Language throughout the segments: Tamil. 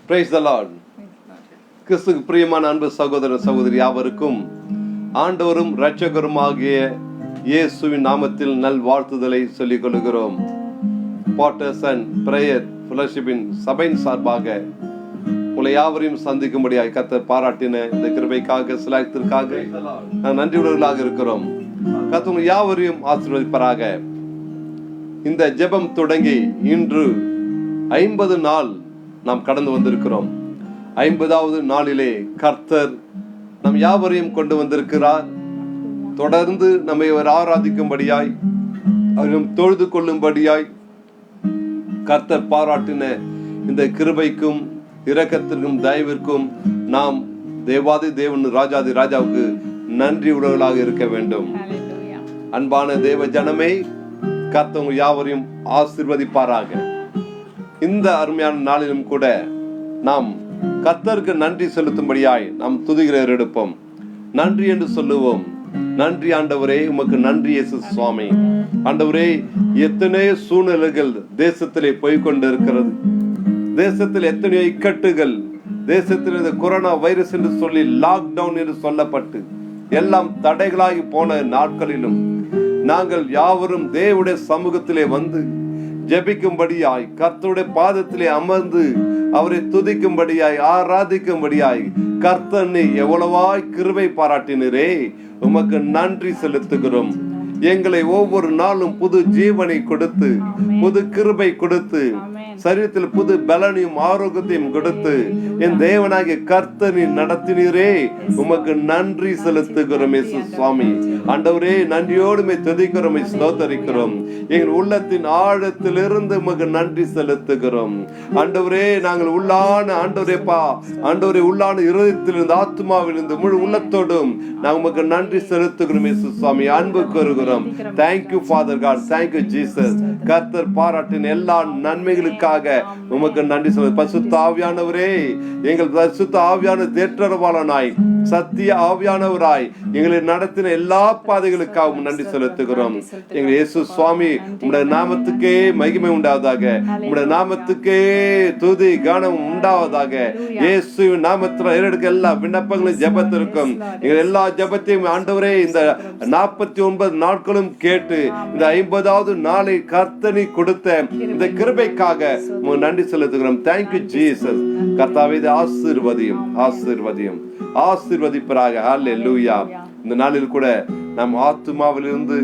Praise the Lord. கிறிஸ்துவுக்கு பிரியமான அன்பு சகோதர சகோதரி யாவருக்கும் ஆண்டவரும் இரட்சகருமாகிய இயேசுவின் நாமத்தில் நல் வாழ்த்துதலை சொல்லிக் கொள்கிறோம். பாட்டர்ஸ் அண்ட் பிரேயர் ஃபெலோஷிப்பின் சபையின் சார்பாக உங்களை யாவரையும் சந்திக்கும்படியாக கர்த்தர் பாராட்டின இந்த கிருபைக்காக சிலாயத்திற்காக நான் நன்றியுள்ளவர்களாக இருக்கிறோம். கர்த்தர் யாவரையும் ஆசீர்வதிப்பாராக. இந்த ஜெபம் தொடங்கி இன்று 50 நாள் நாம் கடந்து வந்திருக்கிறோம். 50வது நாளிலே கர்த்தர் நம் யாவரையும் கொண்டு வந்திருக்கிறார். தொடர்ந்து நம்மை அவர் ஆராதிக்கும்படியாய், அவரையும் தொழுது கொள்ளும்படியாய் கர்த்தர் பாராட்டின இந்த கிருபைக்கும் இரக்கத்திற்கும் தயவிற்கும் நாம் தேவாதி தேவன் ராஜாதி ராஜாவுக்கு நன்றி உடையவர்களாக இருக்க வேண்டும். அன்பான தேவ ஜனமே, கர்த்தர் யாவரையும் ஆசீர்வதிப்பாராக. இந்த அருமையான நாளிலும் கூட நாம் கர்த்தருக்கு நன்றி செலுத்தும்படியாய் நாம் துதிகிறவர் எடுப்போம். நன்றி என்று சொல்லுவோம். நன்றி ஆண்டவரே, உமக்கு நன்றி இயேசு சுவாமி. ஆண்டவரே, எத்தனையோ சூழ்நிலைகள் தேசத்திலே போய்கொண்டு இருக்கிறது. தேசத்தில் எத்தனையோ இக்கட்டுகள், தேசத்தில் இந்த கொரோனா வைரஸ் என்று சொல்லி லாக்டவுன் என்று சொல்லப்பட்டு எல்லாம் தடைகளாகி போன நாட்களிலும் நாங்கள் யாவரும் தேவனுடைய சமூகத்திலே வந்து ஜெபிக்கும்படியாய், கர்த்தருடைய பாதத்திலே அமர்ந்து அவரை துதிக்கும்படியாய், ஆராதிக்கும்படியாய் கர்த்தனை எவ்வளவாய் கிருபை பாராட்டினரே, உமக்கு நன்றி செலுத்துகிறோம். எங்களை ஒவ்வொரு நாளும் புது ஜீவனை கொடுத்து, புது கிருபை கொடுத்து, சரீரத்தில் புது பலனையும் ஆரோக்கியத்தையும் கொடுத்து என் தேவனாகிய கர்த்தனை நடத்தினீரே, உமக்கு நன்றி செலுத்துகிறோம் இயேசு சுவாமி. ஆண்டவரே, நன்றியோடுமே துதிக்கிறோம், ஸ்தோத்தரிக்கிறோம். எங்கள் உள்ளத்தின் ஆழத்திலிருந்து உமக்கு நன்றி செலுத்துகிறோம். ஆண்டவரே, நாங்கள் உள்ளான ஆண்டவரே உள்ளான இருதயத்திலிருந்து, ஆத்மாவிலிருந்து, முழு உள்ளத்தோடும் நாங்கள் உமக்கு நன்றி செலுத்துகிறோம் இயேசு சுவாமி. அன்பு கூறுகிறோம். Thank you Father God, thank you Jesus. கர்த்தர் பாராட்டின எல்லா நன்மைகளுக்காக உமக்கு நன்றி சொல்லுகிறோம். பரிசுத்த ஆவியானவரே, எங்கள் பரிசுத்த ஆவியான தேற்றரவாளனாய், சத்திய ஆவியானவராய் எங்களை நடத்தின எல்லா பாதைகளுக்காகவும் நன்றி செலுத்துகிறோம். எங்கள் இயேசு சுவாமி, உம்முடைய நாமத்துக்கே மகிமை உண்டாவதாக, உம்முடைய நாமத்துக்கே துதி கனம் உண்டாவதாக. இயேசுவின் நாமத்தில் ஏறெடுக்க எல்லா விண்ணப்பங்களும் ஜெபத்திற்கும் எங்கள் எல்லா ஜெபத்தையும் ஆண்டவரே இந்த 49 நாட்களும் கேட்டு இந்த 50வது நாளை கர்த்தனை கொடுத்த இந்த கிருபைக்காக நன்றி செலுத்துகிறோம். Thank you Jesus. கர்த்தாவே, ஆசீர்வதியும் ஆசீர்வதியும் ஆசீர்வதிப்பராக. ஹல்லேலூயா. இந்த நாளில் கூட நாம் ஆத்துமாவிலிருந்து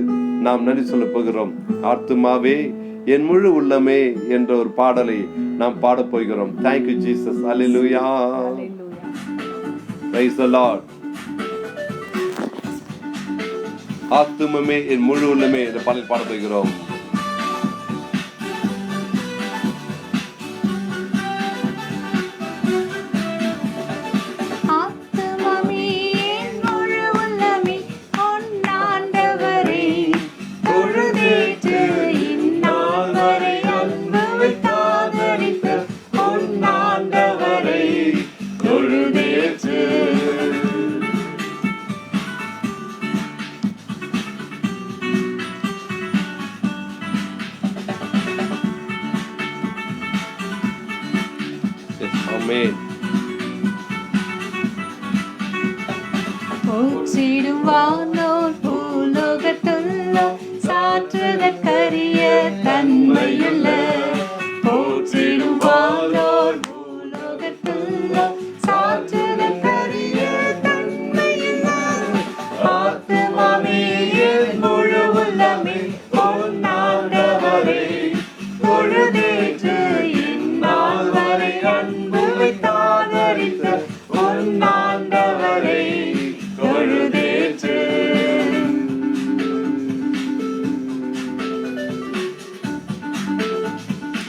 நாம் நன்றி சொல்ல போகிறோம். ஆத்துமாவே என் முழு உள்ளமே என்ற ஒரு பாடலை நாம் பாட போகிறோம். Thank you Jesus. Hallelujah. Praise the Lord. ஆத்துமமே என் முழு உள்ளமே என்ற பாடல் பாட போகிறோம்.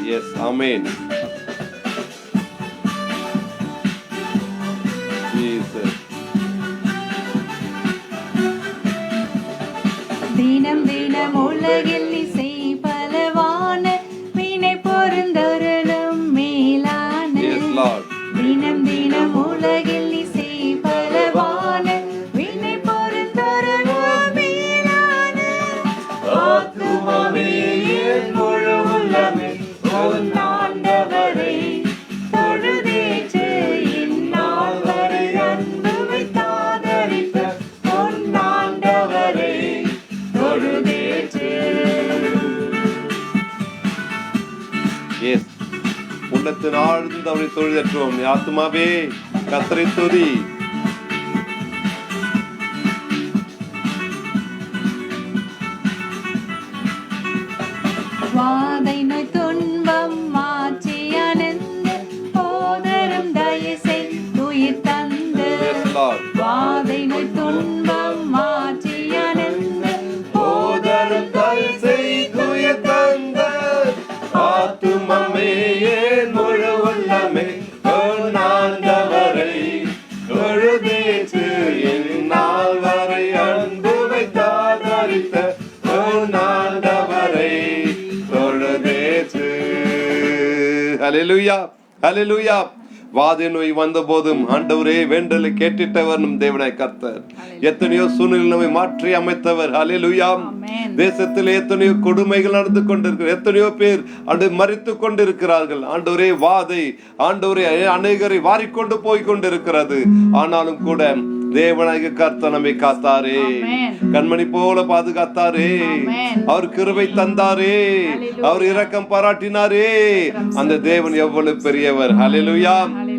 Yes, amen. Jesus. தினம் தினம் உலகில் இசை பலவான வினை பொருந்தருளும் மேலான. Yes, Lord. தினம் தினம் உலகில் இசை பலவான வினை பொருந்தருளும் மேலான. ஆத்துமாவே என் முழு உள்ளமே உன் ஆண்டவரை தொழுதே உள்ளத்தின் ஆழ்ந்த அவரை தொழுதற்றுவோம். ஆத்துமாவே கர்த்தரை துதி. வாதை நோய் துன்பம் மாற்றி அனந்த போதரும் தயசை உயிர் தந்து. வாதை நோய் துன்பம் மாற்றி அனந்த போதரும் தயசை உயிர் தந்த ஆத்துமமே என் முழு உள்ளமே ஆண்டவரை தொழுதேற்று. என்னால் வரை அன்பு வைத்தார் தரித்த ஆண்டவரை தொழுதேற்று. ஹல்லேலூயா, ஹல்லேலூயா. வாதை நோய் வந்த போதும் ஆண்டவரே வேண்டலை கேட்டிட்டவர் நம் தேவனாய் கர்த்தர். எத்தனையோ சூழ்நிலை நம்மை மாற்றி அமைத்தவர். ஹல்லேலூயா. தேசத்தில் எத்தனையோ கொடுமைகள் நடந்து கொண்டிருக்கிறது. எத்தனையோ பேர் அன்று மரித்து கொண்டிருக்கிறார்கள். ஆண்டவரே வாதை ஆண்டவரே அநேகரை வாரிக்கொண்டு போய் கொண்டிருக்கிறது. ஆனாலும் கூட தேவனாகிய கர்த்தர் நம்மை காத்தாரே, கண்மணி போல பாதுகாத்தாரே, அவர் கிருபை தந்தாரே, அவர் இரக்கம் பாராட்டினாரே. அந்த தேவன் எவ்வளவு பெரியவர். ஹல்லேலூயா,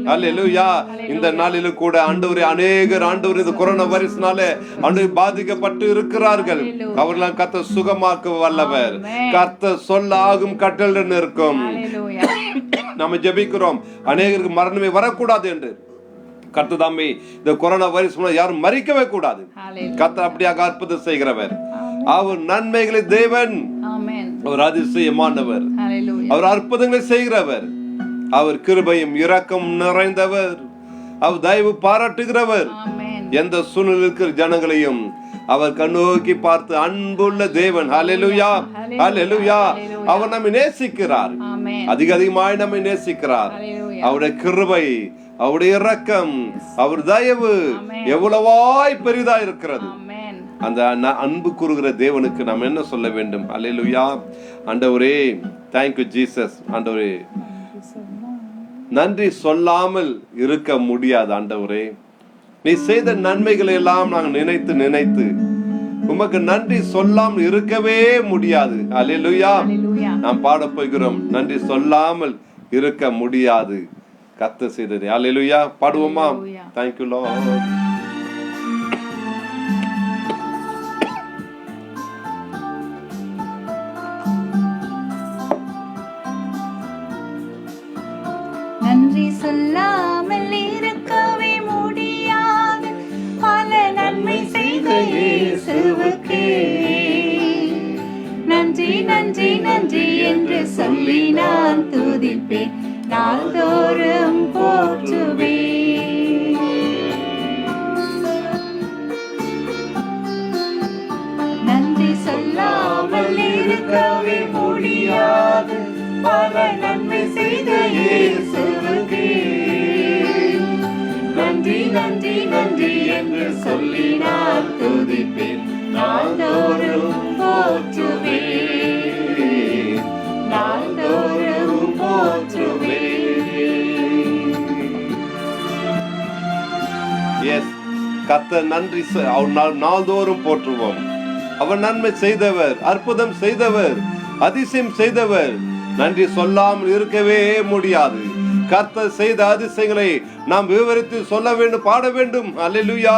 ஹல்லேலூயா. இந்த நாளிலும் கூட ஆண்டவரே அநேகர் ஆண்டவர் இந்த கொரோனா வைரஸ்னால ஆண்டவர் பாதிக்கப்பட்டு இருக்கிறார்கள். அவர்களாம் கர்த்தர் சுகமாக்க வல்லவர். கர்த்தர் சொல்ல ஆகும் கட்டளை இருக்கும். நம்ம ஜெபிக்கிறோம் அநேகருக்கு மரணமே வரக்கூடாது என்று. கர்த்தர் தாமே இந்த கொரோனா வைரஸ் யாரும் மறிக்கவே கூடாது. கர்த்தர் அப்படியாக அற்புதம் செய்கிறவர். அவர் நன்மைகளை தேவன். அவர் அதிசயமானவர். அவர் அற்புதங்களை செய்கிறவர். அவர் கிருபையும் இரக்கம் நிறைந்தவர். அவர் தயவு பாராட்டுகிறவர். எந்த சூழ்நிலையில் இருக்கிற ஜனங்களையும் அவர் கண்ணோக்கி பார்த்து அன்புள்ள தேவன். ஹல்லேலூயா, ஹல்லேலூயா. அவர் நம்மை நேசிக்கிறார். அதிகமாய் நம்மை நேசிக்கிறார். அவருடைய கிருபை, அவருடைய இரக்கம், அவர் தயவு எவ்வளவாய் பெரிதா இருக்கிறது. அந்த அன்பு கூறுகிற தேவனுக்கு நாம் என்ன சொல்ல வேண்டும்? ஹல்லேலூயா. ஆண்டவரே தேங்க் யூ ஜீசஸ். ஆண்டவரே நன்றி சொல்லாமல் இருக்க முடியாது. ஆண்டவரே நீ செய்த நன்மைகளை எல்லாம் நாங்கள் நினைத்து நினைத்து உமக்கு நன்றி சொல்லாமல் இருக்கவே முடியாது. ஹல்லேலூயா. நாம் பாட போகிறோம், நன்றி சொல்லாமல் இருக்க முடியாது கர்த்தர் செய்தது. ஹல்லேலூயா. பாடுவோமா? Thank you Lord. நன்றி சொல்லாமல் இருக்கவே முடியாது பல நன்மை செய்த இயேசுவுக்கே நன்றி நன்றி நன்றி என்று சொல்லி நான் துதிப்பேன், நாள்தோறும் போற்றுவேன். நன்றி சொல்லாமல் இருக்கவே முடியாது பல நன்மை செய்த இயேசுவுக்கே நன்றி நன்றி நன்றி என்று சொல்லி நான் துதிப்பேன், நாள்தோறும் போற்றுவேன், நாள்தோறும் போற்றுவேன். எஸ், கர்த்தர் நன்றி நாள்தோறும் போற்றுவோம். அவர் நன்மை செய்தவர், அற்புதம் செய்தவர், அதிசயம் செய்தவர். நன்றி சொல்லாமல் இருக்கவே முடியாது. கர்த்தர் செய்த அதிசயங்களை நாம் விவரித்து சொல்ல வேண்டும், பாட வேண்டும். அல்லேலூயா.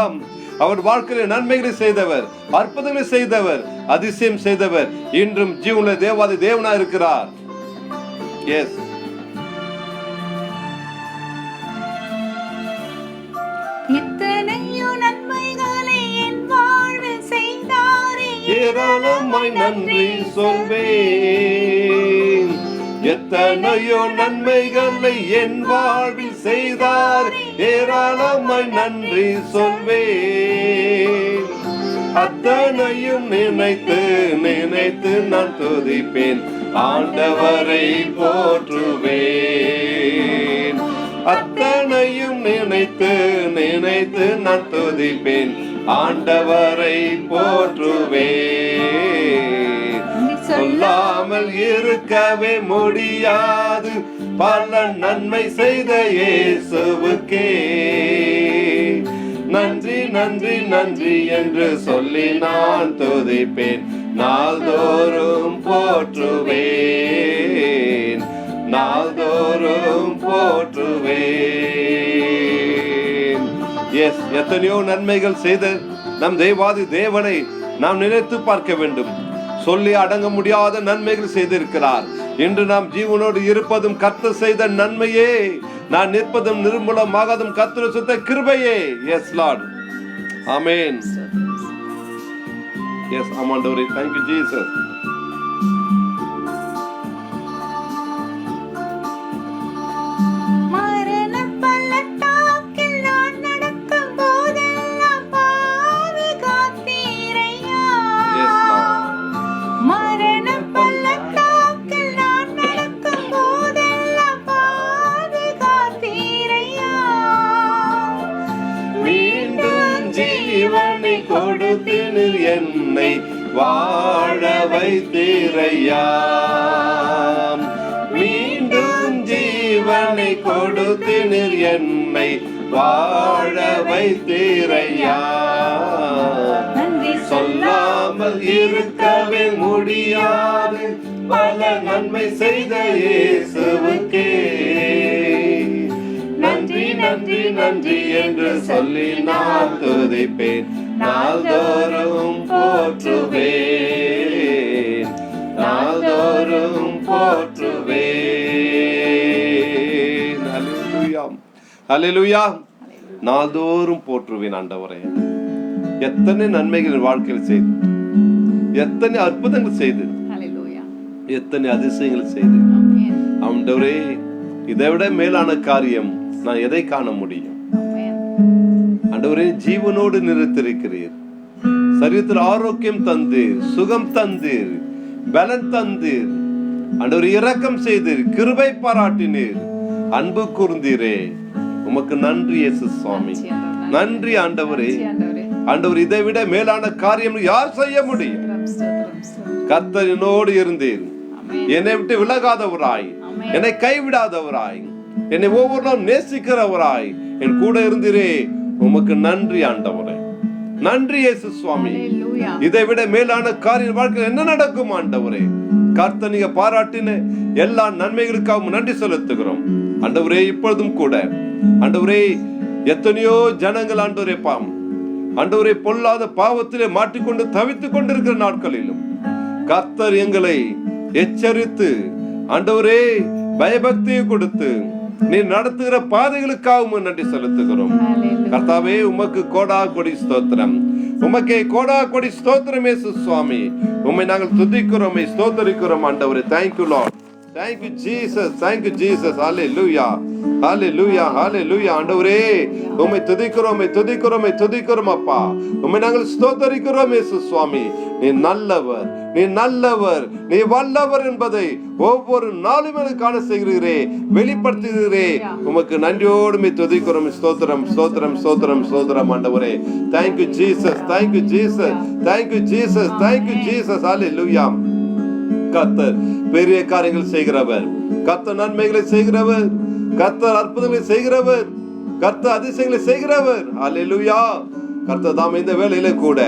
அவர் வாழ்க்கையில நன்மைகளை செய்தவர், அற்புதங்களை செய்தவர், அதிசயம் செய்தவர். இன்றும் ஜீவனுள்ள தேவாதி தேவனா இருக்கிறார். எஸ், இத்தனையோ நன்மைகளை என் வாழ்வில் செய்தாரே, ஏராளமாய் நன்றி சொல்வேன். எத்தனையோ நன்மைகளை என் வாழ்வில் செய்தார், ஏராளமாய் நன்றி சொல்வேன். அத்தனையும் நினைத்து நினைத்து நான் துதிப்பேன், ஆண்டவரை போற்றுவேன். அத்தனையும் நினைத்து நினைத்து நான் துதிப்பேன், ஆண்டவரை போற்றுவேன். சொல்லாமல் இருக்கவே முடியாது பல நன்மை செய்த இயேசுவுக்கே நன்றி நன்றி நன்றி என்று சொல்லி நான் துதிப்பேன், நாள்தோறும் போற்றுவேன், நாள்தோறும் போற்றுவேன். எஸ், எத்தனையோ நன்மைகள் செய்த நம் தேவாதி தேவனை நாம் நினைத்து பார்க்க வேண்டும். சொல்லி அடங்க முடியாத நன்மைகள் செய்திருக்கிறார். இன்று நாம் ஜீவனோடு இருப்பதும் கர்த்தர் செய்த நன்மையே, நான் நிற்பதும் நிர்மூலமாகதும் கர்த்தர் சுத்த கிருபையே. Yes Lord, amen. எஸ் ஆமாண்டவரே, thank you Jesus. கொடுத்தினீர் என்னை வாழ வைத்தீரையா, மீண்டும் ஜீவனை கொடுத்தினீர் என்னை வாழ வைத்தீரையா. சொல்லாமல் இருக்கவே முடியாது பல நன்மை செய்த இயேசுவுக்கே நன்றி நன்றி நன்றி என்று சொல்லி நான் துதிப்பேன், நாள்தோறும் போற்றுவேன், நாள்தோறும் போற்றுவேன். ஹல்லேலூயா, ஹல்லேலூயா. நாள்தோறும் போற்றுவேன் ஆண்டவரே. எத்தனை நன்மைகள் வாழ்க்கையில் செய்து, எத்தனை அற்புதங்கள் செய்து, எத்தனை அதிசயங்கள் செய்து ஆண்டவரே. இதைவிட மேலான காரியம் நான் எதை காண முடியும்? ஆண்டவரே, ஜீவனோடு நிறுத்திருக்கிறீர், சரீரத்தில் ஆரோக்கியம் தந்தீர், சுகம் தந்தீர், பலன் தந்தீர். ஆண்டவரே, இரக்கம் செய்தீர், கிருபை பாராட்டினீர், அன்பு கூர்ந்தீரே. உமக்கு நன்றி இயேசு சுவாமி, நன்றி ஆண்டவரே. ஆண்டவர், இதை விட மேலான காரியம் யார் செய்ய முடியும்? கர்த்தர் என்னோடு இருந்தீர், என்னை விட்டு விலகாதவராய், என்னை கைவிடாதவராய், என்னை ஒவ்வொரு நாளும் நேசிக்கிறவராய் என் கூட இருந்தீரே. உமக்கு நன்றி ஆண்டவரே, நன்றி இயேசு சுவாமி. இதை விட மேலான காரியம் வாழ்க்கையில் என்ன நடக்கும் ஆண்டவரே? கர்த்தர் நீங்க பாராட்டின எல்லா நன்மைகளுக்காகவும் நன்றி செலுத்துகிறோம் ஆண்டவரே. இப்பொழுதும் கூட ஆண்டவரே, எத்தனையோ ஜனங்கள் ஆண்டவரே ஆண்டவரே பொல்லாத பாவத்திலே மாட்டிக்கொண்டு தவித்துக் கொண்டிருக்கிற நாட்களிலும் கர்த்தர் எங்களை எச்சரித்து ஆண்டவரே பயபக்தியை கொடுத்து நீ நடத்துகிற பாதைகளுக்காகவும் நன்றி செலுத்துகிறோம் கர்த்தாவே. உமக்கு கோடா கொடி ஸ்தோத்திரம், உமக்கே கோடா கொடி ஸ்தோத்திரம் இயேசு சுவாமி. உம்மை நாங்கள் துதிக்கிறோம், ஸ்தோத்திரிக்கிறோம் ஆண்டவரே. Thank you Lord, thank you Jesus, thank you Jesus. Hallelujah, hallelujah, hallelujah. ஆண்டவரே, உம்மை துதிக்கிறோம், துதிக்கிறோம், துதிக்கிறோம் அப்பா. உம்மை நாங்கள் ஸ்தோத்திரிக்கிறோம் இயேசு சுவாமி. நீ நல்லவர், நீ நல்லவர், நீ வல்லவர் என்பதை ஒவ்வொரு நாளும் எனக்கு காண செய்கிறீரே, வெளிப்படுத்துகிறீரே. உமக்கு நன்றியோடு துதிக்கிறோம். ஸ்தோத்திரம், ஸ்தோத்திரம், ஸ்தோத்திரம், ஸ்தோத்திரம் ஆண்டவரே. Thank you Jesus, thank you Jesus, thank you Jesus, thank you Jesus. Hallelujah. கர்த்தர் பெரிய காரியங்கள் செய்கிறவர், கர்த்தர் நன்மைகளை செய்கிறவர், கர்த்தர் அற்புதங்களை செய்கிறவர், கர்த்தர் அதிசயங்களை செய்கிறவர். ஹல்லேலூயா. கர்த்தர் தாம் இந்த வேளையில கூட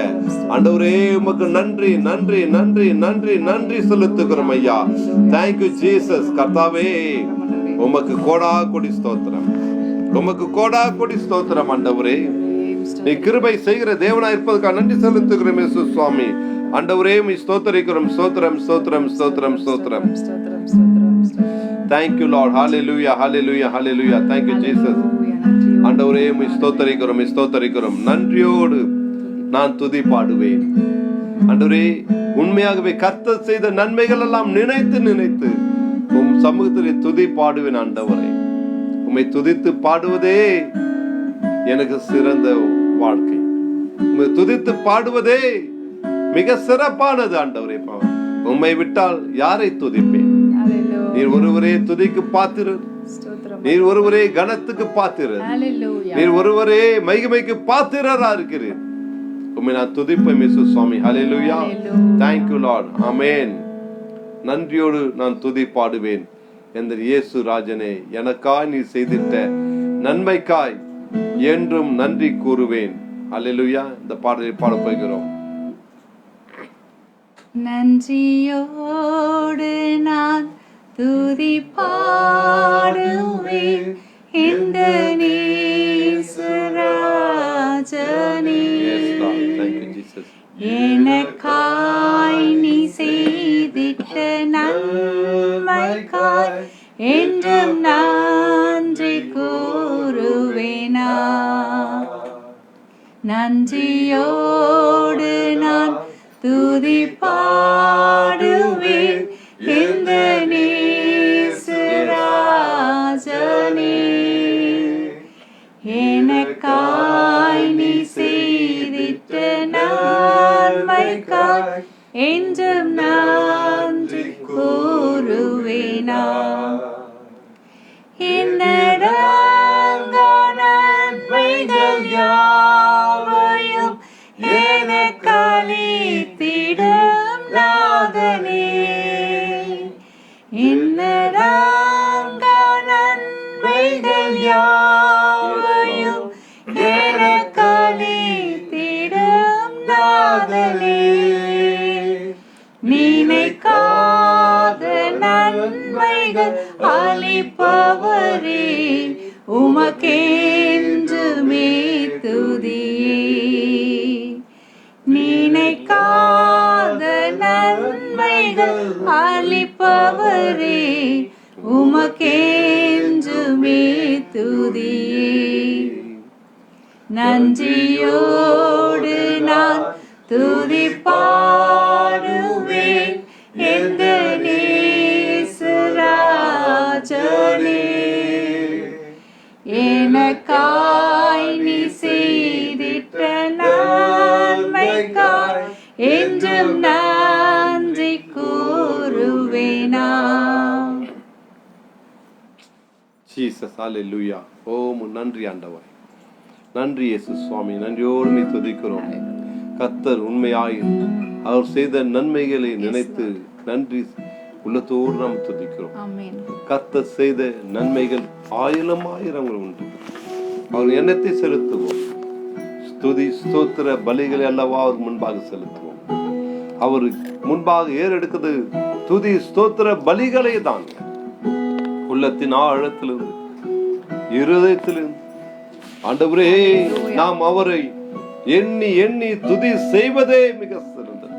ஆண்டவரே உமக்கு நன்றி நன்றி நன்றி நன்றி நன்றி செலுத்துகிறோம் ஐயா. Thank you Jesus. கர்த்தாவே, உமக்கு கோடா கொடி ஸ்தோத்திரம், உமக்கு கோடா கொடி ஸ்தோத்திரம் ஆண்டவரே. நீ கிருபை செய்கிற தேவனாய் இருப்பதற்காக நன்றி செலுத்துகிறோம் இயேசு சுவாமி. ஆண்டவரே, உம்மை ஸ்தோத்திரிக்கிறோம். ஸ்தோத்திரம், ஸ்தோத்திரம், ஸ்தோத்திரம், ஸ்தோத்திரம். Thank you Lord. Hallelujah, hallelujah, hallelujah. Thank you Jesus. ஆண்டவரே, உம்மை ஸ்தோத்திரிக்கிறோம், ஸ்தோத்திரிக்கிறோம். நன்றியோடு நான் துதி பாடுவேன் ஆண்டவரே. உண்மையாகவே கர்த்தர் செய்த நன்மைகள் எல்லாம் நினைத்து நினைத்து உம் சமூகத்திலே துதி பாடுவேன் ஆண்டவரே. உம்மை துதித்து பாடுவதே எனக்கு சிறந்த வாழ்க்கை. உம்மை துதித்து பாடுவதே மிக சிறப்பானது ஆண்டவரே. உம்மை விட்டால் யாரை துதிப்பேன்? நீர் ஒருவரே துதிக்கு பாத்திரர், நீர் ஒருவரே கனத்துக்கு பாத்திரர், நீர் ஒருவரே மகிமைக்கு பாத்திரரா இருக்கிறீர். உம்மை நான் துதிப்பேன் இயேசு சுவாமி. ஹல்லேலூயா. Thank you Lord. ஆமென். நன்றியோடு நான் துதி பாடுவேன் என்ற இயேசு ராஜனே. எனக்காய் நீ செய்திட்ட நன்மைக்காய் என்றும் நன்றி கூறுவேன். ஹல்லேலூயா. இந்த பாடலை பாட போகிறோம். நன்றியோடு நான் துதி பாடுவேன் இந்த நேசராஜனே. Yes, Lord. Thank you, Jesus. எனக்காய் நீ செய்திட்ட நன்மைக்காய் என்றும் நன்றி கூறுவேனா. நன்றியோடு நான் துதி பாடுவேன் இந்த நேசராஜனே. எனக்காய் நீ செய்திட்ட நன்மைக்காய் என்றும் நன்றி கூறுவேனா. என்னடங்கா நன்மைகள் யாவையும் எனக்களித்திடும் நாதனே. என்னடங்கா நன்மைகள் யாவையும் எனக்களித்திடும் நாதனே. நினைக்காத நன்மைகள் அளிப்பவரே உமக்கென்றுமே துதியே. நினைக்காத நன்மைகள் அளிப்பவரே உமக்கென்றுமே துதியே. நன்றியோடு நான் துதி பாடுவேன் எந்த நேசராஜனே. எனக்காய் நீ செய்திட்ட நன்மைக்காய் என்றும் நன்றி கூறுவேனா. Jesus, hallelujah. ஓம் நன்றி ஆண்டவர். நன்றி இயேசு சுவாமி. நன்றியோடு துதிக்கிறோம். கர்த்தர் உண்மையாய் அவர் செய்த நன்மைகளை நினைத்து நன்றி உள்ளத்தோடு நாம் துதிக்கிறோம். கர்த்தர் செய்த நன்மைகள் ஆயிரம் உண்டு. அவர் எண்ணத்தை செலுத்துவோம். ஸ்துதி ஸ்தோத்திர பலிகளை அல்லவா அவர் முன்பாக செலுத்துவோம். அவர் முன்பாக ஏறெடுக்கிறது துதி ஸ்தோத்திர பலிகளை தான். உள்ளத்தின் ஆழத்திலிருந்து இருதயத்திலிருந்து ஆண்டவரே நாம் அவரை எண்ணி எண்ணி துதி செய்வதே மிக சிறந்தது.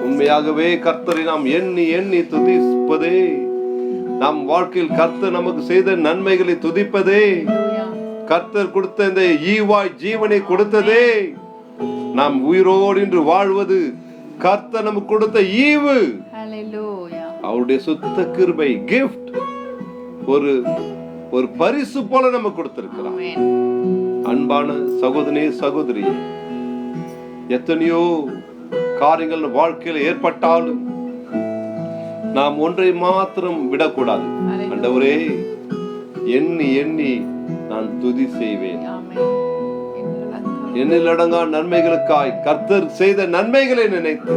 உண்மையாகவே கர்த்தரை நாம் எண்ணி எண்ணி துதிப்பதே, நம் வாழ்க்கையில் கர்த்தர் நமக்கு செய்த நன்மைகளை துதிப்பதே, கர்த்தர் கொடுத்த இந்த ஈவாய் ஜீவனை கொடுத்ததே, நாம் உயிரோடு இன்று வாழ்வது கர்த்தர் நமக்கு கொடுத்த ஈவு, அவருடைய சுத்த கிருபை, கிஃப்ட், ஒரு பரிசு போல நமக்கு கொடுத்திருக்கிறார். அன்பான சகோதரனே சகோதரி, எத்தனையோ காரியங்கள் வாழ்க்கையில் ஏற்பட்டாலும் நாம் ஒன்றை மாத்திரம் விடக்கூடாது. ஆண்டவரே எண்ணி எண்ணி நான் துதி செய்வேன். எண்ணிலடங்கா நன்மைகளுக்காய் கர்த்தர் செய்த நன்மைகளை நினைத்து,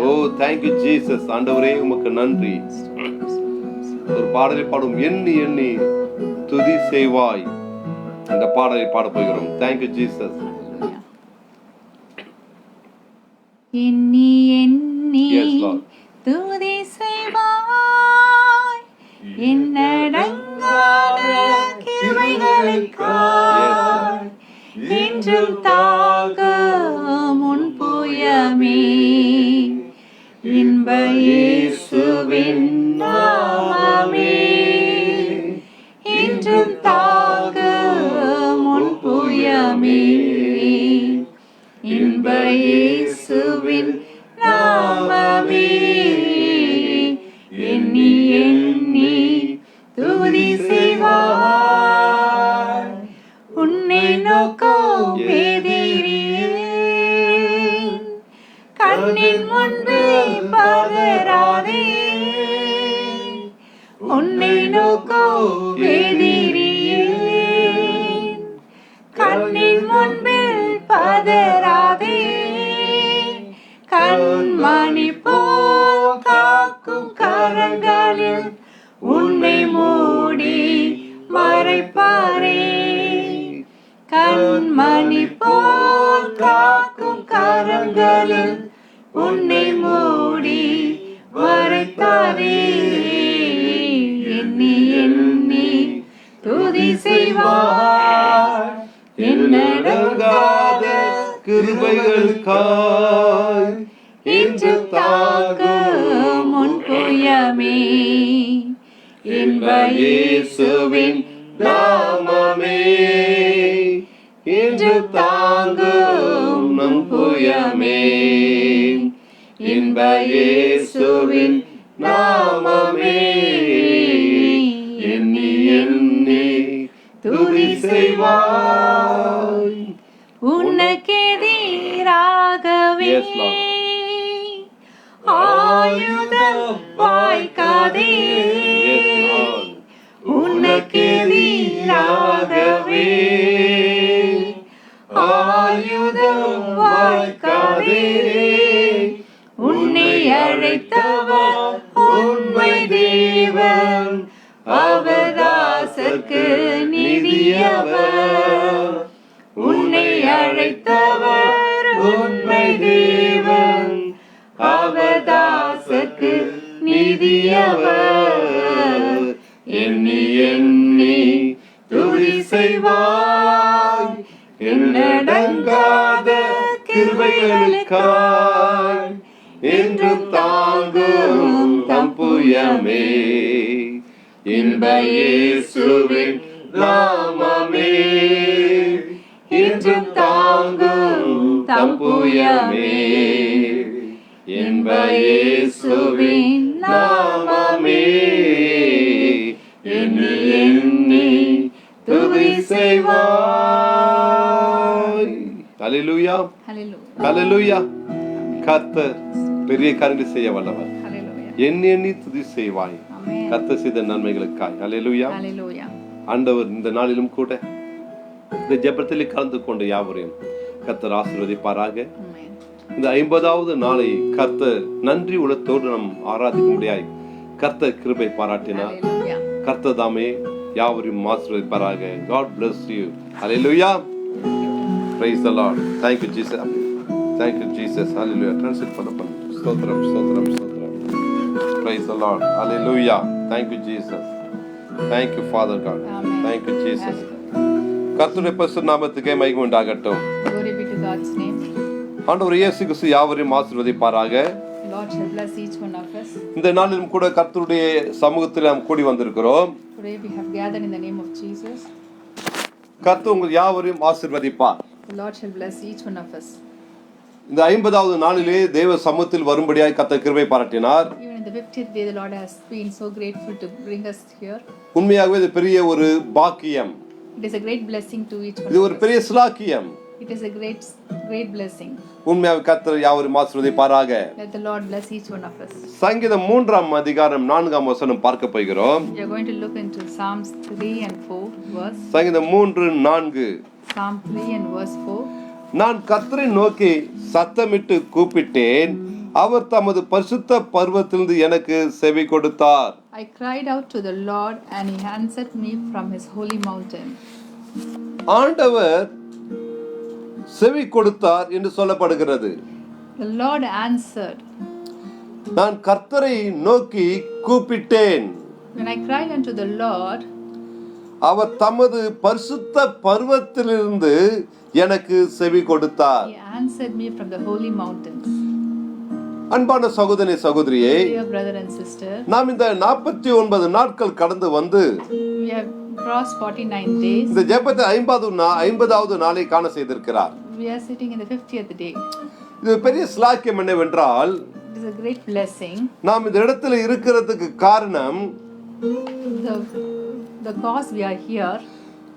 ஓ தேங்க்யூ ஜீசஸ். ஆண்டவரே உமக்கு நன்றி. ஒரு பாடலை பாடும், எண்ணி எண்ணி துதி செய்வாய். அந்த பாடலை பாட போகிறோம். Thank you Jesus. எண்ணி எண்ணி துதி செய்வாய் என்னடங்காத கிருபைகளுக்காய் என்றும் தாக முன் புயமே இன்ப இயேசுவின் நாமமே என்றும் தாக முன் புயமே இன்ப இயேசுவின் நாமமே எண்ணி எண்ணி துதி செய்வாய் உன்னை நோக்கும் எதிரியே கண்ணின் முன்பே பதறாதே உன்னை நோக்கும் எதிரியே கண்ணின் முன்பில் பதறாதே கண்மணி போல் காக்கும் கரங்களில் உன்னை மூடி மறைப்பாரே கண்மணி போல் காக்கும் கரங்களில் உன்னை மூடி மறைத்தாரே எண்ணி துதி செய்வார் என்னடங்காத கிருபைகளுக்காய் இன்று தாங்கும் உன் புயமே இன்ப இயேசுவின் நாமமே இன்று தாங்கும் நம் புயமே இன்ப இயேசுவின் நாமமே எண்ணி எண்ணி துதி செய்வாய். உனக்கெதிராகவே Yes, Lord. ஆயுதம் வாய்க்காதே Yes, Lord. உனக்கெதிராகவே ஆயுதம் வாய்க்காதே உன்னை அழைத்தவர் உண்மை தேவன் அவதாசர்க்கு நிதியவர் உன்னை அழைத்தவர் உண்மை தேவன் அவதாசர்க்கு நிதியவர் எண்ணி எண்ணி துதி செய்வாய் என்னடங்காத கிருபைகளுக்காய் என்று தாங்கும் தம் புயமே இன்ப இயேசுவின் நாமமே இன்று தாங்கும் தம் புயமே இன்ப இயேசுவின் நாமமே எண்ணி எண்ணி துதி செய்வாய். ஹல்லேலூயா ஹல்லேலூயா. கர்த்தர் பெரிய காரியங்களை செய்ய வல்லவர். எண்ணி எண்ணி துதி செய்வாய் கர்த்தர் செய்த நன்மைகளுக்காய். ஹல்லேலூயா. ஆண்டவர் இந்த நாளிலும் கூட இந்த ஜெபத்திலே கலந்து கொண்ட யாவரையும் கர்த்தர் ஆசீர்வதிப்பாராக. இந்த 50வது நாளை கர்த்தர் நன்றி உள்ளத்தோடு நாம் ஆராதிக்க முடியாய் கர்த்தர் கிருபை பாராட்டினார். கர்த்தர் தாமே யாவரையும் ஆசீர்வதிப்பாராக. God bless you. Hallelujah. Praise the Lord. Thank you Jesus. Thank you Jesus. Hallelujah. Translate பண்ணப்பா. ஸ்தோத்திரம் ஸ்தோத்திரம் ஸ்தோத்திரம். Praise the Lord. Hallelujah. Thank you Jesus. Thank you Father God. Thank you Jesus. கர்த்தருடைய பரிசுத்த நாமத்துக்கே மகிமை உண்டாகட்டும். Glory be to God's name. ஆண்டவர் இயேசு கிறிஸ்து யாவரையும் ஆசீர்வதிப்பாராக. Lord shall bless each one of us. இந்த நாளிலும் கூட கர்த்தருடைய சமூகத்தில் நாம் கூடி வந்திருக்கிறோம். Today we have gathered in the name of Jesus. கர்த்தர் உங்கள் யாவரையும் ஆசீர்வதிப்பார். The Lord shall bless each one of us. இந்த 50வது நாளிலே தேவ சமூகத்தில் வரும்படியாய் கர்த்தர் கிருபை பாராட்டினார். Even in the 50th day the Lord has been so grateful to bring us here. உண்மையாகவே இது பெரிய ஒரு பாக்கியம். It is a great blessing to each one இது of ஒரு us. பெரிய சிலாக்கியம். It is a great blessing. உண்மையாக கர்த்தர் யாவரையும் ஆசீர்வதிப்பாராக. Let the Lord bless each one of us. சங்கீதம் 3ஆம் அதிகாரம் 4ஆம் வசனம் பார்க்க போகிறோம். We are going to look into Psalms 3 and 4 verse. சங்கீதம் 3:4. Psalm 3 and verse 4. நான் கர்த்தரை நோக்கி சத்தமிட்டு கூப்பிட்டேன், அவர் தமது பரிசுத்த பர்வத்திலிருந்து எனக்கு செவி கொடுத்தார். I cried out to the Lord and he answered me from his holy mountain. ஆண்டவர் செவி கொடுத்தார் என்று சொல்லப்படுகிறது. The Lord answered. நான் கர்த்தரை நோக்கி கூப்பிட்டேன், When I cried unto the Lord, அவர் தமது பரிசுத்த பர்வத்திலிருந்து எனக்கு செவி கொடுத்தார். he answered me from the holy mountains. அன்பான சகோதரனே சகோதரியே, Dear brother and sister, நாம் இந்த 49 நாட்கள் கடந்து வந்து we have crossed 49 days. இந்த ஜெபத்தை 50வது நாளை காண செய்திருக்கிறார். We are sitting in the 50th day. இது பெரிய ஸ்லாக்கியம் என்னவென்றால், It is a great blessing. நாம் இந்த இடத்துல இருக்கிறதுக்கு காரணம், The cause we are here,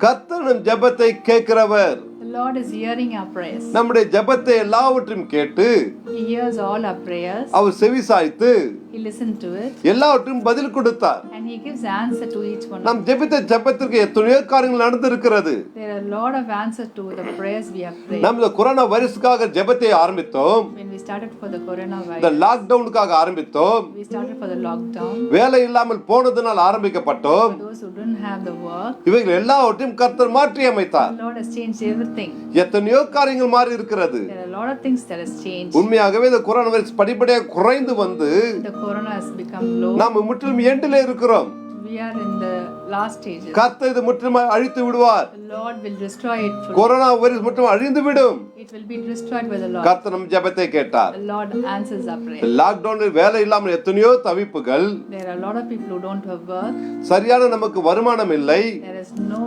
கர்த்தர் நம் ஜெபத்தை கேட்கிறவர். the Lord is hearing our prayers. நம்முடைய ஜெபத்தை எல்லாவற்றையும் கேட்டு He hears all our prayers. அவர் செவி சாய்த்து He listened to it எல்லாவற்றையும் பதில் கொடுத்தார். and he gives answer to each one. நாம் ஜெபித்த ஜெபத்திற்கு எத்தனையோ காரியங்கள் நடந்திருக்கிறது. There are a lot of answers to the prayers we have prayed. நாம் இந்த கொரோனா வைரஸ்க்காக ஜெபத்தை ஆரம்பித்தோம். When we started for the coronavirus, இந்த லாக்டவுனுக்காக ஆரம்பித்தோம். we started for the lockdown. வேலை இல்லாமல் போனதனால் ஆரம்பிக்கப்பட்டோம். For those who didn't have the work, இவைகள் எல்லாவற்றையும் கர்த்தர் மாற்றி அமைத்தார். the Lord has changed everything. எத்தனையோ காரியங்கள் மாறி இருக்கிறது. There are a lot of things that has changed. உண்மையாகவே இந்த கொரோனா வைரஸ் படிப்படியாக குறைந்து வந்து The corona has become low. நாம் முற்றிலும் எண்டிலே இருக்கிறோம். We We are in the last stages. கர்த்தர் இது முற்றிலுமாய் அழித்து விடுவார். The Lord will destroy it fully. Corona virus முற்றிலும் அழிந்து விடும். It will be destroyed by the Lord. கர்த்தர் நம் ஜெபத்தை கேட்டார். The Lord answers our prayer. லாக்டவுனில் வேலை இல்லாமல் எத்தனையோ தவிப்புகள். There are a lot of people who don't have work. சரியான நமக்கு வருமானம் இல்லை. There is no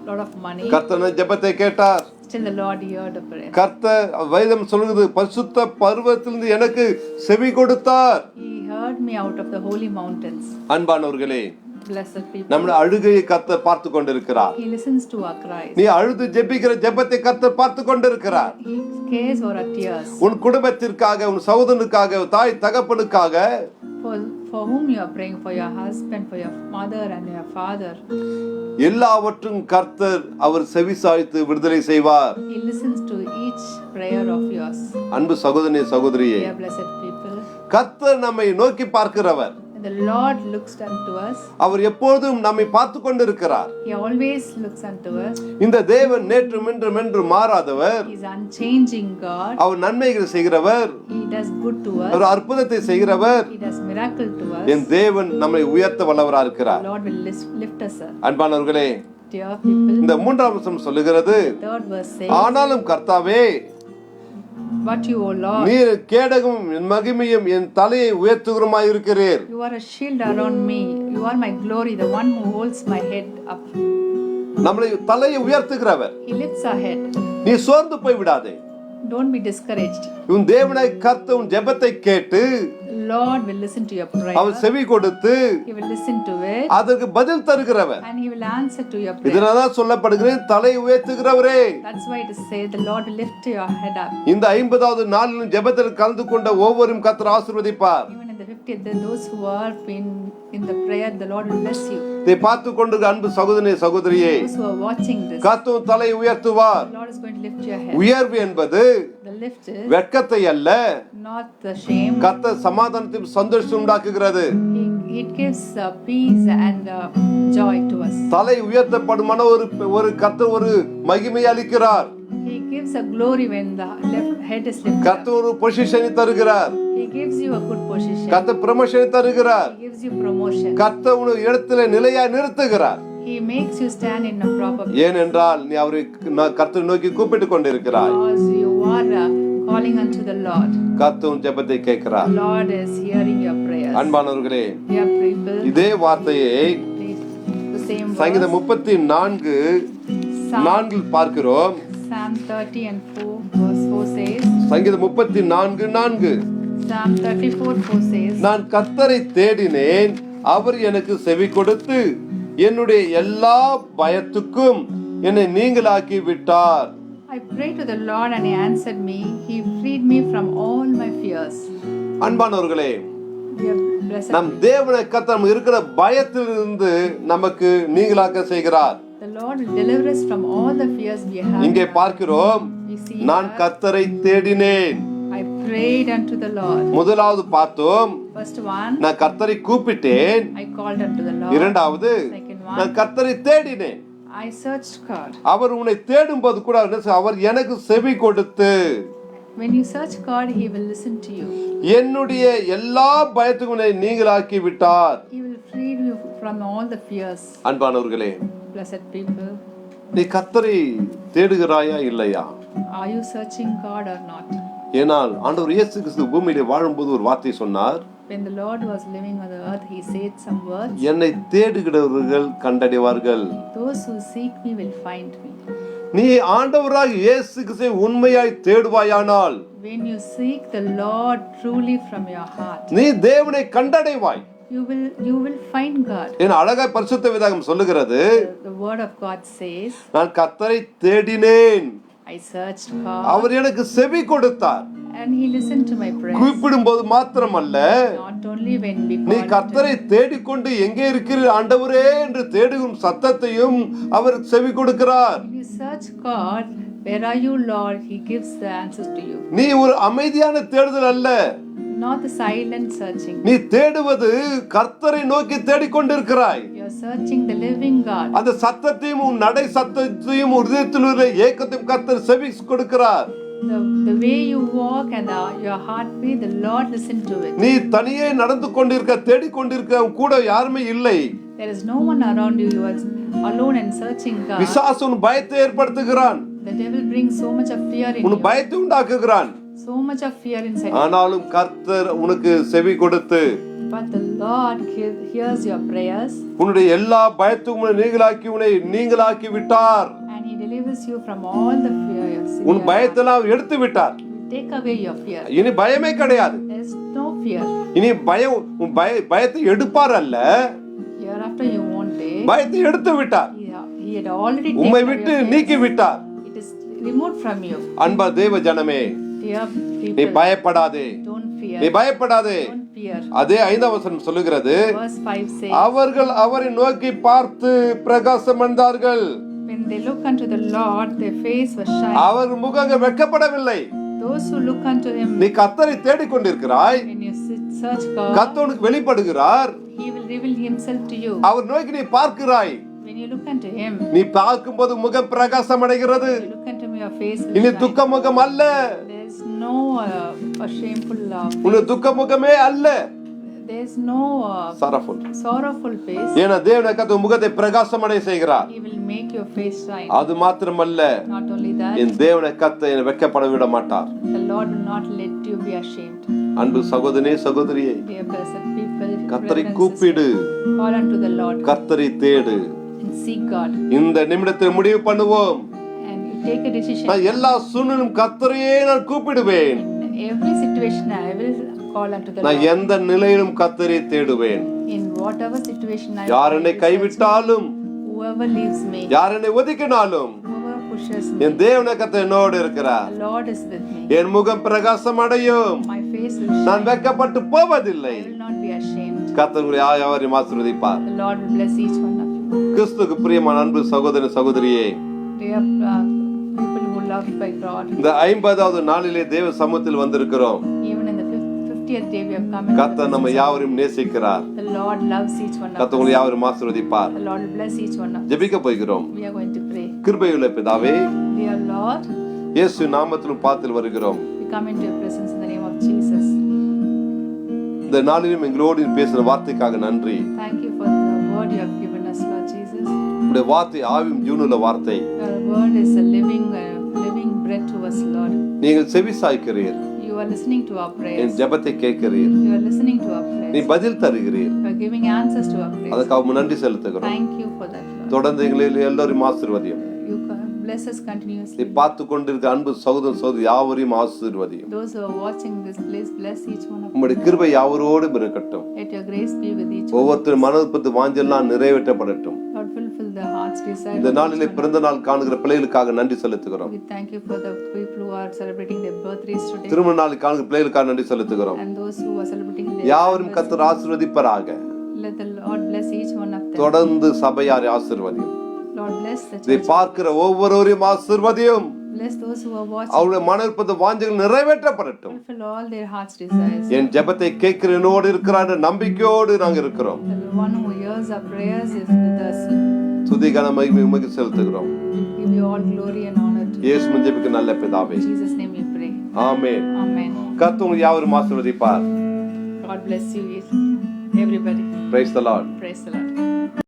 lot of money. கர்த்தர் நம் ஜெபத்தை கேட்டார். Still the Lord heard the prayer. கர்த்தர் வேதம் சொல்லுது பரிசுத்த பர்வதத்திலிருந்து எனக்கு செவி கொடுத்தார். He heard me out of the holy mountains. அன்பானவர்களே, Blessed people. நம்முடைய அழுகையை கர்த்தர் பார்த்து கொண்டிருக்கிறார். He listens to our cries. நீ அழுது ஜெபிக்கிற ஜெபத்தை கர்த்தர் பார்த்து கொண்டிருக்கிறார். He cares for our tears. உன் குடும்பத்திற்காக, உன் சகோதரனுக்காக, தாய் தகப்பனுக்காக, For whom you are praying, for your husband, for your mother and your father. எல்லாவற்றும் கர்த்தர் அவர் செவிசாய்த்து விடுதலை செய்வார். He listens to each prayer of yours. அன்பு சகோதரனே, சகோதரியே, Dear blessed people, கர்த்தர் நம்மை நோக்கி பார்க்கிறவர். the Lord looks unto us. அவர் எப்பொழுதும் நம்மை பார்த்து கொண்டிருக்கிறார். He always looks unto us. இந்த தேவன் நேற்றும் இன்றும் என்றும் மாறாதவர். He is unchanging God. அவர் நன்மைகள் செய்கிறவர். He does good to us. அவர் அற்புதத்தை செய்கிறவர். He does miracle to us. என் தேவன் நம்மை உயர்த்த வல்லவராக இருக்கிறார். The Lord will lift us up. அன்பானவர்களே, Dear people, இந்த மூன்றாம் வசனம் சொல்லுகிறது, third verse says, ஆனாலும் கர்த்தாவே, but you, O Lord, நீர் கேடகம் என் மகிமையும் என் தலையை உயர்த்துகிறமாய் இருக்கிறீர். you are a shield around me. You are my glory, the one who holds my head up. நம்மளை தலையை உயர்த்துகிறவர். He lifts our head. நீ சோர்ந்து போய் விடாதே. Don't be discouraged. உன் தேவனை கர்த்தர் உன் ஜெபத்தை கேட்டு Lord will listen to your prayer. அவர் செவி கொடுத்து He will listen to it. அதற்கு பதில் தருகிறவர். And He will answer to your prayer. இதனால்தான் சொல்லப்படுகிறது தலை உயர்த்துகிறவரே. That's why it is said, the Lord will lift your head up. இந்த 50வது நாளிலும் ஜெபத்தில் கலந்து கொண்ட ஒவ்வொருவரும் கர்த்தர் ஆசீர்வதிப்பார். Even in the 50th, those who are in the prayer, the Lord will bless you. இதை பார்த்து கொண்டிருக்கிற அன்பு சகோதரனே, சகோதரியே, Those who are watching this, கர்த்தர் தலை உயர்த்துவார். the Lord is going to lift your head. உயர்வு என்பது The lift is வெட்கத்தை அல்ல, not the shame. கர்த்தர் சமாதானத்தையும் சந்தோஷம் உண்டாக்குகிறது. It gives peace and joy to us. தலை உயர்த்தப்படுமான ஒரு கர்த்தர் ஒரு மகிமை அளிக்கிறார். He gives a glory when the head is lifted up. கர்த்தர் ஒரு பொசிஷனை தருகிறார். He gives you a good position. கர்த்தர் ப்ரமோஷனை தருகிறார். He gives you promotion. கர்த்தர் உன் இடத்துல நிலையா நிறுத்துகிறார். He makes you stand in a proper place. ஏனென்றால் நீ அவரை கர்த்தரை நோக்கி கூப்பிட்டு கொண்டிருக்கிறாய். Because you are calling unto the Lord. கர்த்தர் உன் ஜெபத்தை கேட்கிறார். The Lord is hearing your prayers. அன்பானவர்களே, Dear people, இதே வார்த்தையை please, the same சங்கீதம் verse, 34:4 பார்க்கிறோம். Psalm 30 and 4 verse 4 says, சங்கீதம் 34:4 Psalm 34:4 says, நான் கர்த்தரை தேடினேன், அவர் எனக்கு செவி கொடுத்து என்னுடைய எல்லா பயத்துக்கும் என்னை நீங்களாக்கி விட்டார். I prayed to the Lord and He answered me. He freed me from all my fears. அன்பானவர்களே, Dear blessed, நம் தேவனை கர்த்தர் இருக்கிற பயத்திலிருந்து நமக்கு நீங்களாக்க செய்கிறார். the Lord will deliver us from all the fears we have. இங்கே பார்க்கிறோம், We see நான் that கர்த்தரை தேடினேன். I prayed unto the Lord. முதலாவது பார்த்தோம், First one, நான் கர்த்தரை கூப்பிட்டேன். I called unto the Lord. இரண்டாவது, Second நான் one, கர்த்தரை தேடினேன். I searched God. அவர் உன்னை தேடும் போது கூட அவர் எனக்கு செவி கொடுத்து When you search God, He will listen to you. என்னுடைய எல்லா பயத்துக்கும் உன்னை நீங்களாக்கி விட்டார். He will free you from all the fears. அன்பானவர்களே, Blessed people, நீ கர்த்தரை தேடுகிறாயா இல்லையா? are you searching God or not? ஏனால் ஆண்டவர் இயேசு கிறிஸ்து பூமியிலே வாழும்போது ஒரு வார்த்தை சொன்னார், When the Lord was living on the earth, He said some words. என்னை தேடுகிறவர்கள் கண்டடைவார்கள். Those who seek me will find me. நீ ஆண்டவராக இயேசு கிறிஸ்துவை உண்மையாய் தேடுவாயானால், When you seek the Lord truly from your heart, நீ தேவனை கண்டடைவாய். you will find God. என் அழகாய் பரிசுத்த வேதம் சொல்லுகிறது, The word of God says, நான் கர்த்தரை தேடினேன், I searched God அவர் எனக்கு செவி கொடுத்தார். and He listened to my prayers. கூப்பிடும் போது மாத்திரமல்ல, Not only when we நீ call கர்த்தரை தேடிக்கொண்டு எங்கே இருக்கிறீர் ஆண்டவரே என்று தேடும் சத்தத்தையும் அவர் செவி கொடுக்கிறார். When you search God, where are you, Lord? He gives the answers to you. நீ ஒரு அமைதியான தேடுதல் அல்ல, Not the silent searching. நீ தேடுவது கர்த்தரை நோக்கி தேடிக்கொண்டிருக்கிறாய். You are searching the living God. அந்த சத்தத்தையும் உன் நடை சத்தத்தையும் உறுதியத்தில் உள்ள ஏக்கத்தையும் கர்த்தர் செவி கொடுக்கிறார். The way you walk and your heartbeat, the Lord listen to it. நீ தனியே நடந்து கொண்டிருக்க தேடிக்கொண்டிருக்க கூட யாருமே இல்லை. There is no one around you. You are alone and searching God. பிசாசு உன் பயத்தை ஏற்படுத்துகிறான், The devil brings so much of fear in உன் you. பயத்தை உண்டாக்குகிறான். So much of fear inside you. ஆனாலும் கர்த்தர் உனக்கு செவி கொடுத்து But the Lord hears your prayers. உன்னுடைய எல்லா பயத்துக்கும் உன்னை நீங்களாக்கி விட்டார். And He delivers you from all the fears. உன் பயத்தெல்லாம் அவர் எடுத்து விட்டார். Take away your fear. இனி பயமே கிடையாது. There is no fear. இனி உன் பயத்தை எடுப்பார் அல்ல, Hereafter you won't take. பயத்தை எடுத்து விட்டார். He had already உம்மை taken விட்டு away your நீக்கி fears. விட்டார். It is removed from you. அன்பா தேவ ஜனமே, Dear நீ people, பயப்படாதே, don't fear. நீ பயப்படாதே. Don't fear. அதே 5ஆம் வசனம் சொல்லுகிறது, Verse 5 says, அவர்கள் அவரை நோக்கி பார்த்து பிரகாசம் அடைந்தார்கள். when they look unto the Lord, their face was shining. அவர் முகங்கள் வெட்கப்படவில்லை. Those who look unto Him, நீ கர்த்தரை தேடிக்கொண்டிருக்கிறாய், when you search God, கர்த்தர் உனக்கு வெளிப்படுகிறார். He will reveal Himself to you. அவர் நோக்கி நீ பார்க்கிறாய், When you look unto Him, நீ பார்க்கும்போது முகம் பிரகாசம் அடைகிறது. you look unto me, your face will இனி shine. துக்க முகம் அல்ல, There is no shameful உன் துக்க முகமே அல்ல, there is no sorrowful face. ஏன்னா தேவன் கர்த்தர் முகத்தை பிரகாசம் அடைய செய்கிறார். He will make your face shine. அது மாத்திரமல்ல, Not only that, என் தேவனை கர்த்தர் என்னை வெட்கப்பட விட மாட்டார். the Lord will not let you be ashamed. அன்பு சகோதரனே சகோதரியே, Dear blessed people, கர்த்தரை brothers and கூப்பிடு, sisters, call unto the Lord கர்த்தரை தேடு. and seek God. இந்த நிமிடத்தில் முடிவு பண்ணுவோம், And you take a decision. நான் எல்லா சூழ்நிலையும் கர்த்தரையே நான் கூப்பிடுவேன். In every situation, I will call unto the நான் Lord. எந்த நிலையிலும் கர்த்தரை தேடுவேன். In whatever situation I யார் will என்னை search, கைவிட்டாலும், whoever leaves me, யார் என்னை ஒதுக்கினாலும், whoever pushes me, என் தேவனை கர்த்தர் என்னோடு இருக்கிறார். the Lord is with me. என் முகம் பிரகாசம் அடையும், My face will நான் shine. வெட்கப்பட்டு போவதில்லை. I will not be ashamed. கர்த்தர் உங்களை யாவரையும் ஆசீர்வதிப்பார். The Lord will bless each one of you. கிறிஸ்துவுக்கு பிரியமான அன்பு சகோதர சகோதரியே, Dear people who are loved by God, இந்த 50வது நாளிலே தேவ சமூகத்தில் வந்திருக்கிறோம். even in the 50th day we have come into the கர்த்தர் நம்ம presence of யாவரையும் நேசிக்கிறார். God. The Lord loves each one of கர்த்தர் உங்களை யாவரையும் ஆசீர்வதிப்பார். us. The Lord will bless each one of us. ஜெபிக்க போகிறோம். We are going to pray. கிருபையுள்ள பிதாவே, Dear Lord, இயேசு நாமத்திலும் பாத்தில் வருகிறோம். we come into your presence in the name of Jesus. இந்த நாளிலும் எங்களோடு பேசின வார்த்தைக்காக நன்றி. Thank you for the word you have given us, Lord Jesus. உடைய வார்த்தை ஆவியும் ஜீவனுள்ள வார்த்தை. Your word is a living bread to us, Lord. நீங்கள் செவி சாய்க்கிறீர், You are listening to our N prayers. ஜெபத்தை கேட்கிறீர், You are listening to our நீ prayers. பதில் தருகிறீர். You are giving answers to our prayers. அதுக்காக நன்றி செலுத்துகிறோம். Thank you for that, Lord. தொடர்ந்து எங்களை எல்லாரையும் ஆசீர்வதியும். You bless us நீ continuously. பார்த்து கொண்டிருக்க அன்பு சகோதர சகோதரி யாவரையும் ஆசீர்வதியும். Those who are watching this, please bless each one of உம்முடைய them. கிருபை யாவரோடும் இருக்கட்டும். Let your grace be with each one. ஒவ்வொருத்தரும் மனப்பத்து வாஞ்செல்லாம் நிறைவேற்றப்படட்டும். Lord, fulfill the heart's desire. இந்த of நாளிலே each one. பிறந்த நாள் காணுகிற பிள்ளைகளுக்காக நன்றி செலுத்துகிறோம். We thank you for the people who are celebrating their birthdays today. திருமண நாள் காணுகிற பிள்ளைகளுக்காக நன்றி செலுத்துகிறோம். And those who are celebrating their யாவரும் கர்த்தர் ஆசீர்வதிப்பாராக. let the Lord bless each one of them. தொடர்ந்து சபையாரை ஆசீர்வதியும். Lord, bless the இதை church. பார்க்கிற ஒவ்வொருவரையும் ஆசீர்வதியும். Bless those who are watching. அவருடைய மனப்பத்து வாஞ்சைகள் நிறைவேற்றப்படட்டும். Fulfill all their heart's desires. என் ஜெபத்தை கேட்கிற என்னோடு இருக்கிறார் நம்பிக்கையோடு நாங்கள் இருக்கிறோம். The one who hears our prayers is with us. துதி கன மகிமை உமக்கு செலுத்துகிறோம். Give you all glory and honor to இயேசுவின் ஜெபத்துக்கு நல்ல பிதாவே. In Jesus' name we pray. Amen. Amen. கர்த்தர் உங்களை யாவரையும் ஆசீர்வதிப்பார். God bless you, everybody. Praise the Lord. Praise the Lord.